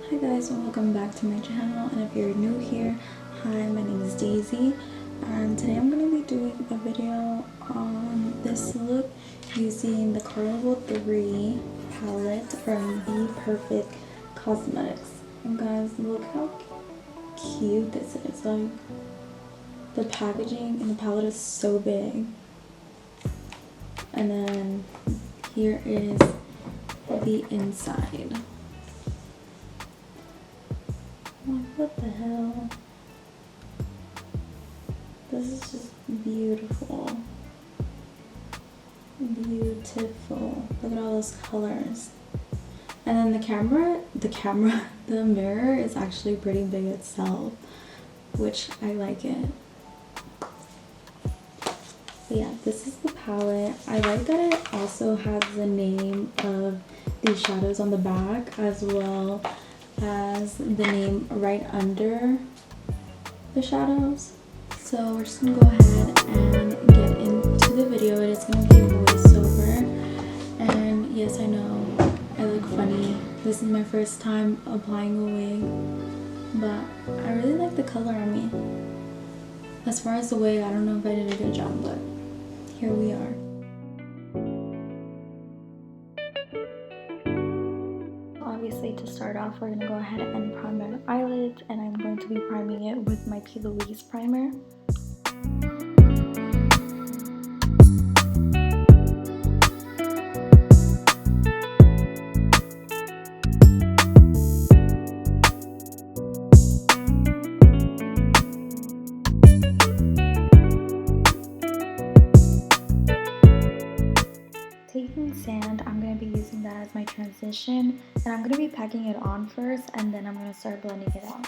Hi guys, and welcome back to my channel, and if you're new here, hi, my name is Daisy, and today I'm going to be doing a video on this look using the Carnival 3 palette from bperfect cosmetics. And guys, look how cute this is. Like, the packaging and the palette is so big, and then here is the inside. What the hell? This is just beautiful. Beautiful. Look at all those colors. And then the mirror is actually pretty big itself, which I like it. But yeah, this is the palette. I like that it also has the name of these shadows on the back, as well as the name right under the shadows. So we're just gonna go ahead and get into the video. It is gonna be a voiceover, and yes, I know I look funny. This is my first time applying a wig, but I really like the color on me. As far as the wig, I don't know if I did a good job, but here we are. Obviously, to start off, we're going to go ahead and prime our eyelids, and I'm going to be priming it with my p.louise primer. Taking sand, I'm going to be using that as my transition, and I'm going to be packing it on first, and then I'm going to start blending it out.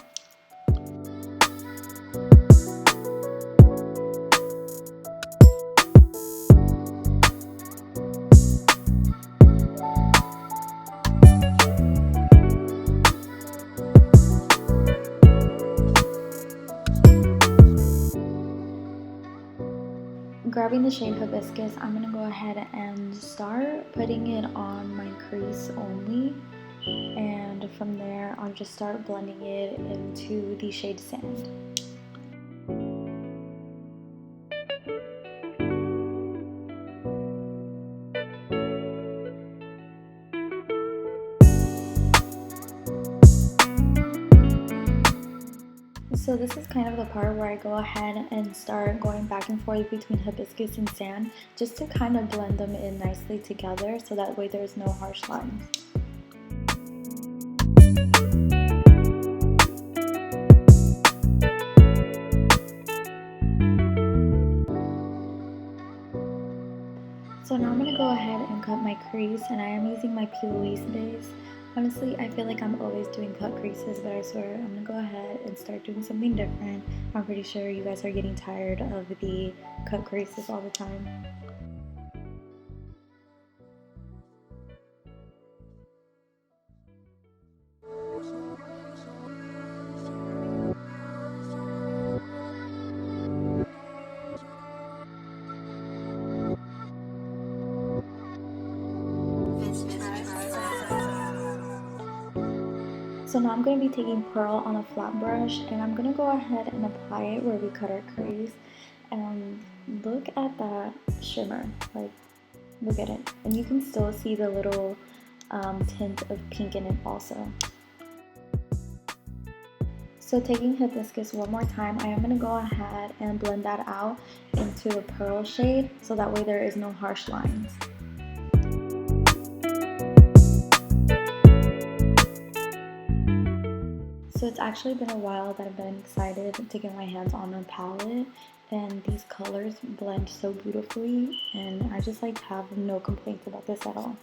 Grabbing the shade Hibiscus, I'm going to go ahead and start putting it on my crease only, and from there I'll just start blending it into the shade Sand. So this is kind of the part where I go ahead and start going back and forth between Hibiscus and Sand, just to kind of blend them in nicely together, so that way there's no harsh lines. So now I'm going to go ahead and cut my crease, and I am using my p.louise base. Honestly, I feel like I'm always doing cut creases, but I swear I'm going to go ahead and start doing something different. I'm pretty sure you guys are getting tired of the cut creases all the time. So now I'm going to be taking Pearl on a flat brush, and I'm going to go ahead and apply it where we cut our crease. And look at that shimmer, like, look at it. And you can still see the little tint of pink in it also. So taking Hibiscus one more time, I am going to go ahead and blend that out into the Pearl shade, so that way there is no harsh lines. So it's actually been a while that I've been excited to get my hands on a palette, and these colors blend so beautifully, and I just have no complaints about this at all.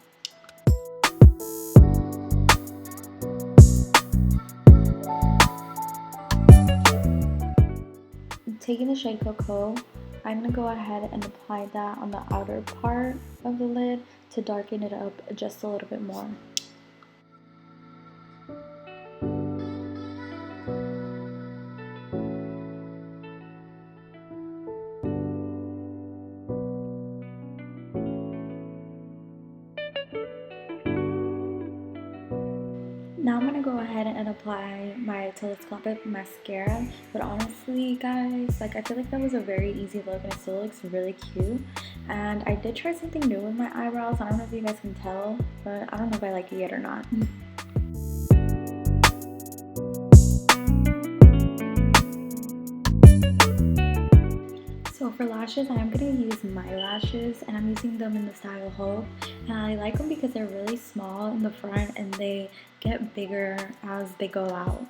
Taking the shade Cocoa, I'm going to go ahead and apply that on the outer part of the lid to darken it up just a little bit more. Now I'm going to go ahead and apply my telescopic mascara, but honestly guys, like I feel like that was a very easy look and it still looks really cute. And I did try something new with my eyebrows. I don't know if you guys can tell, but I don't know if I like it yet or not. So for lashes, I am going to use my lashes, and I'm using them in the style Hope. And I like them because they're really small in the front and they get bigger as they go out.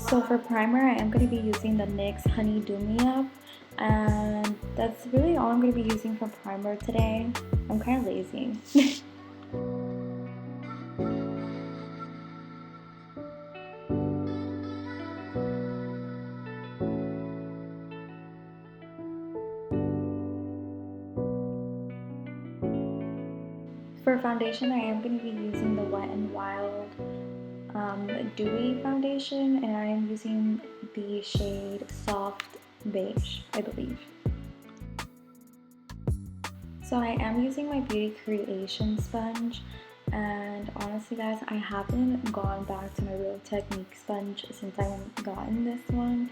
So for primer, I am going to be using the NYX Honey Do Me Up, and that's really all I'm going to be using for primer today. I'm kind of lazy. For foundation, I am going to be using the Wet n Wild Dewy foundation, and I am using the shade Soft Beige, I believe. So I am using my Beauty Creation sponge, and honestly guys, I haven't gone back to my Real Technique sponge since I gotten this one,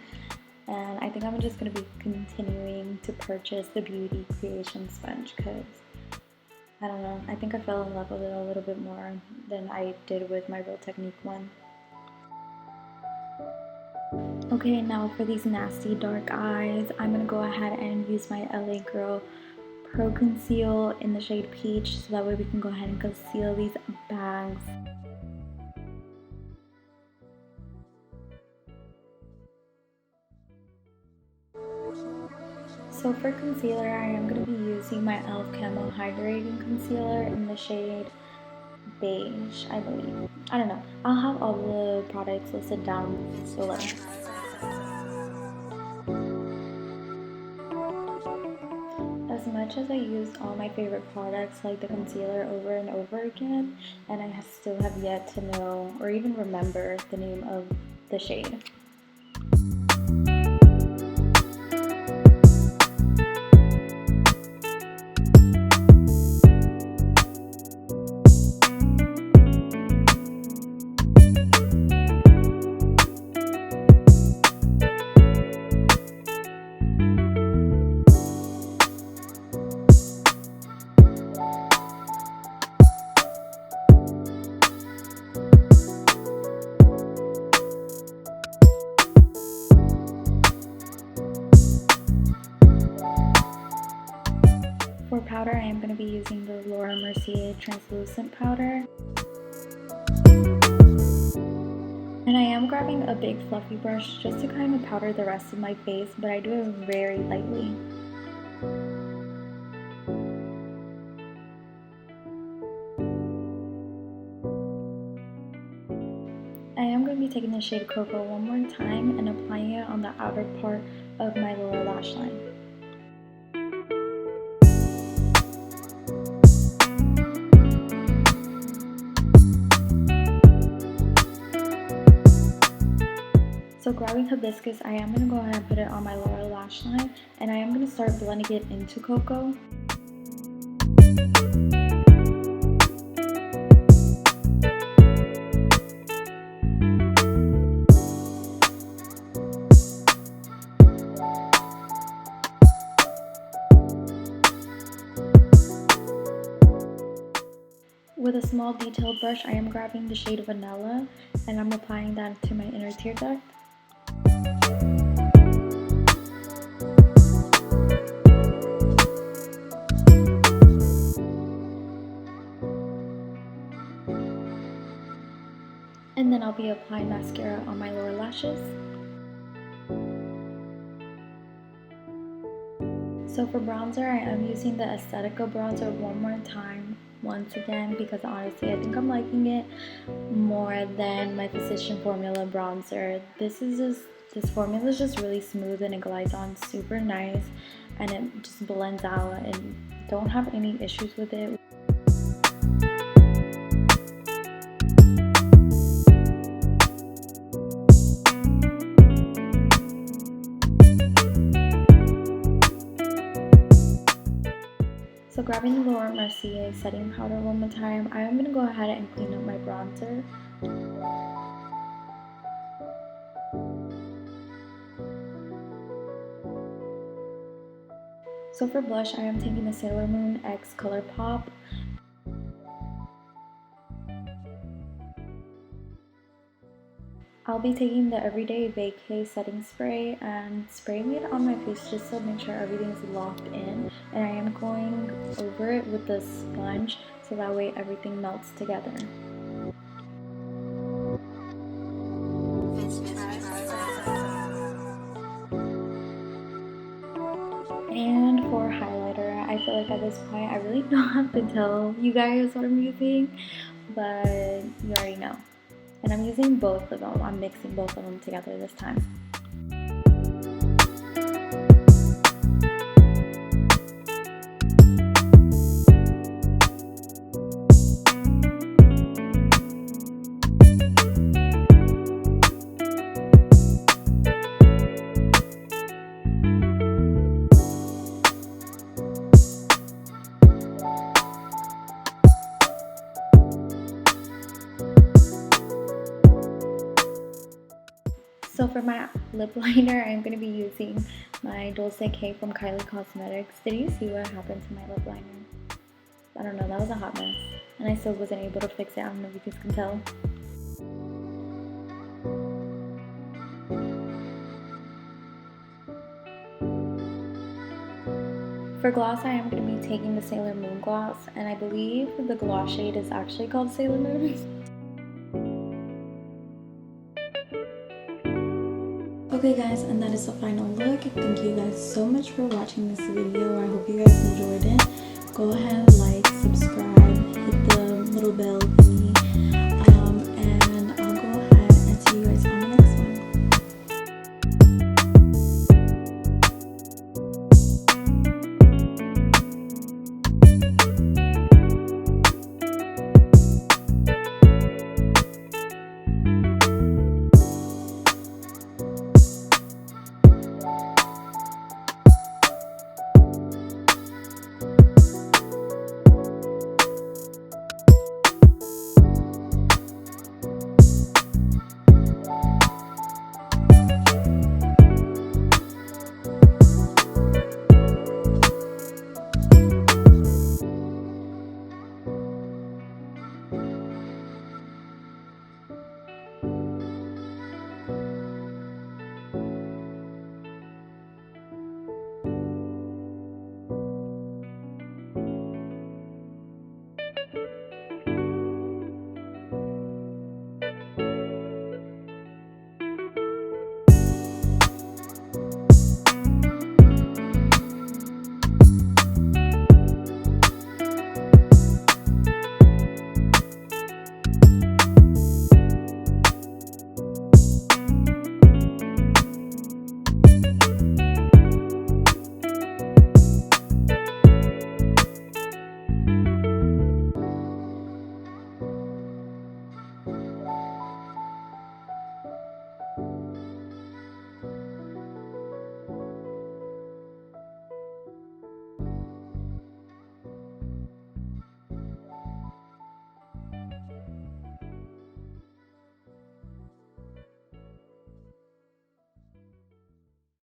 and I think I'm just going to be continuing to purchase the Beauty Creation sponge because I don't know, I think I fell in love with it a little bit more than I did with my Real Technique one. Okay, now for these nasty dark eyes, I'm going to go ahead and use my LA Girl Pro Conceal in the shade Peach, so that way we can go ahead and conceal these bags. So for concealer, I am going to be using my e.l.f. Camo Hydrating Concealer in the shade Beige, I believe. I don't know. I'll have all the products listed down below. As much as I used all my favorite products like the concealer over and over again, and I still have yet to know or even remember the name of the shade. For powder, I am going to be using the Laura Mercier translucent powder. And I am grabbing a big fluffy brush just to kind of powder the rest of my face, but I do it very lightly. I am going to be taking the shade Cocoa one more time and applying it on the outer part of my lower lash line. So grabbing Hibiscus, I am going to go ahead and put it on my lower lash line, and I am going to start blending it into Cocoa. With a small detail brush, I am grabbing the shade Vanilla, and I'm applying that to my inner tear duct. And then I'll be applying mascara on my lower lashes. So for bronzer, I am using the Aesthetica bronzer one more time, once again, because honestly I think I'm liking it more than my Physician Formula bronzer. This formula is just really smooth and it glides on super nice, and it just blends out, and don't have any issues with it. So grabbing the more Mercier setting powder one more time, I am going to go ahead and clean up my bronzer. So for blush, I am taking the Sailor Moon X Colourpop. I'll be taking the Everyday Vacay setting spray and spraying it on my face just to make sure everything's locked in. And I am going over it with the sponge so that way everything melts together. And for highlighter, I feel like at this point I really don't have to tell you guys what I'm using, but you already know. And I'm using both of them. I'm mixing both of them together this time. So for my lip liner, I'm going to be using my Dulce K from Kylie Cosmetics. Did you see what happened to my lip liner? I don't know, that was a hot mess. And I still wasn't able to fix it. I don't know if you guys can tell. For gloss, I am going to be taking the Sailor Moon gloss. And I believe the gloss shade is actually called Sailor Moon. Okay guys, and that is the final look. Thank you guys so much for watching this video. I hope you guys enjoyed it. Go ahead, like, subscribe, hit the little bell